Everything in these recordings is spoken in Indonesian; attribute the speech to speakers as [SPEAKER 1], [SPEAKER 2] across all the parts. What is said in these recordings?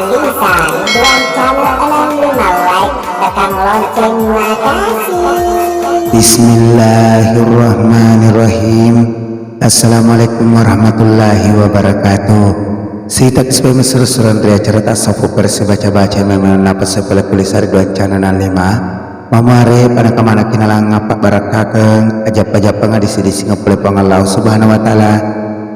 [SPEAKER 1] lisan dan channel Alhamdulillah like tekan lonceng. Makasih.
[SPEAKER 2] Bismillahirrahmanirrahim. Assalamualaikum warahmatullahi wabarakatuh. Sitak supaya mesur-suran dari acara tasawuf versi baca-baca memang napa sepele kulisar dua channel 5 mamare pada kemana kinalang ngapak barakakeng ajap-ajap pengadisi-disi ngepele Allah subhanahu wa ta'ala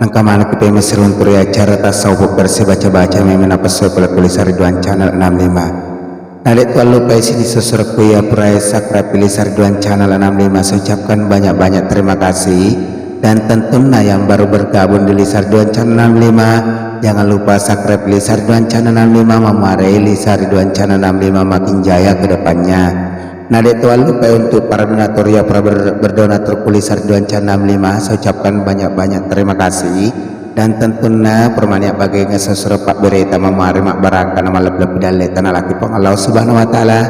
[SPEAKER 2] nangka mana kita mesirun turi acara tasawuf versi baca-baca memang napa sepele kulisar dua channel 65 nadek tuan lupa isi disusurku ya purai sakra pilih sarduan channel 65 saya ucapkan banyak-banyak terima kasih. Dan tentunya yang baru bergabung di Lisarduan channel 65 jangan lupa subscribe Lisarduan channel 65 memarai Lisarduan channel 65 makin jaya ke depannya. Nah tuan lupa untuk para donatur ya para berdonatur ku Lisarduan channel 65 saya ucapkan banyak-banyak terima kasih. Dan tentunya permaniak bagi ngesosor Pak Berita memari mak baraka nama lebih dalai tanah laki pang Allah subhanahu wa ta'ala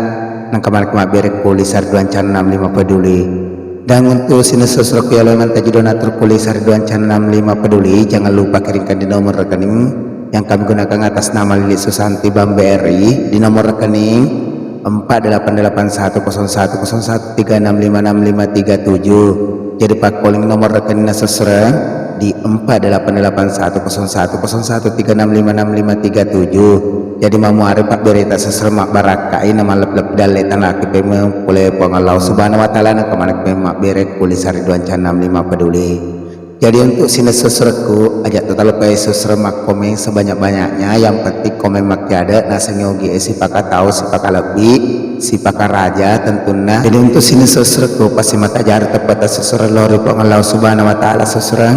[SPEAKER 2] nang kemarin mak berek ku Lisarduan channel 65 peduli. Dan untuk sinesosro keyalangan taji donatur kulis Sarduan channel 65 peduli jangan lupa kirimkan di nomor rekening yang kami gunakan atas nama Lili Susanti Bank BRI di nomor rekening 4881010136565537. Jadi pak calling nomor rekening sesera di 4881010136565537. Jadi mamu hari pak berita seseremak barakai nama lep-lep dalai tanah kipemeng oleh Allah subhanahu wa ta'ala nak kemana kipemeng berek kulis Sarduan channel 65 peduli. Jadi untuk sini sesereku ajak total lupa seseremak komen sebanyak-banyaknya yang penting komen makiada nasenyogi si pakar tahu si pakar lebih si pakar raja tentunya. Jadi untuk sini sesereku pasti mata jar tepat seserang lori Allah subhanahu wa ta'ala seserang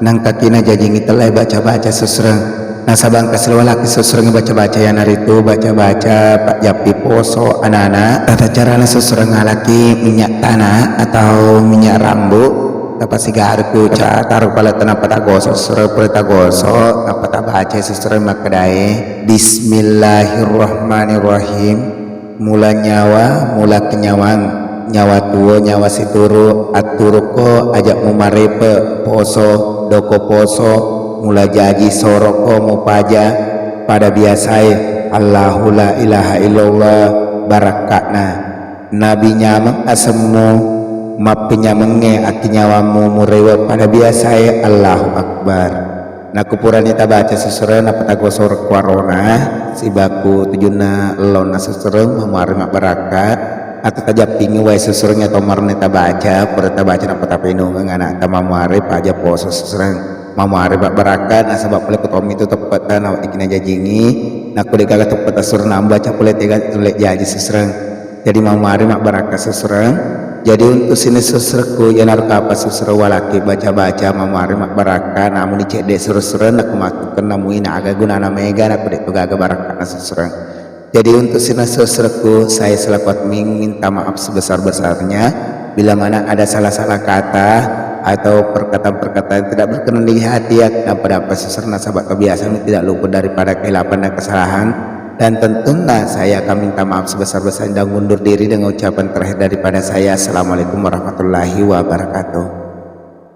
[SPEAKER 2] nang kakina jajingi telai baca-baca seserang. Nah sabang keseluruhan laki seseorang baca-baca yang hari itu baca-baca Pak Japi poso anak-anak tata cara seseorang laki minyak tanah atau minyak rambut dapat sigarku taruh pada tanah peta gosok seseorang peta gosok dapat baca seseorang makadai Bismillahirrahmanirrahim. Mula nyawa mula kenyawang nyawa tua nyawa situru aturuko ajak mumarepe poso doko poso mula jaji soroko mupaja pada biasai Allahu la ilaha illallah barakatna nabi nyameng asemu mapinya menge akinyawamu murewa pada biasai Allahu akbar. Nah kupurani tabaca seseorang apa tagosor kwarona si baku tujuna lona seseorang memarima barakat atau tajap tinggi wae seseorang atau marne tabaca pada tabaca apa tapenu ngana tamamare paja poso seseorang mamari bak barakat asabab boleh ketom itu tepatan awak dikina jajingi nak boleh gagal tepat asur nambah cak boleh tiga tulek jaji seserang. Jadi mamari mak barakat seserang. Jadi untuk sini seserku yang harus apa seserang walaki baca-baca mamari mak barakat namun dicek dek seserang nak kemakukan namuin agak guna nama mega nak boleh tuh agak barakat seserang. Jadi untuk sini seserku saya selaku admin minta maaf sebesar-besarnya bila mana ada salah-salah kata atau perkataan-perkataan tidak berkenan di hati ya pada apa seserna sahabat kebiasaan tidak luput daripada kehilapan dan kesalahan. Dan tentunya saya akan minta maaf sebesar-besarnya dan mundur diri dengan ucapan terakhir daripada saya. Assalamualaikum warahmatullahi wabarakatuh.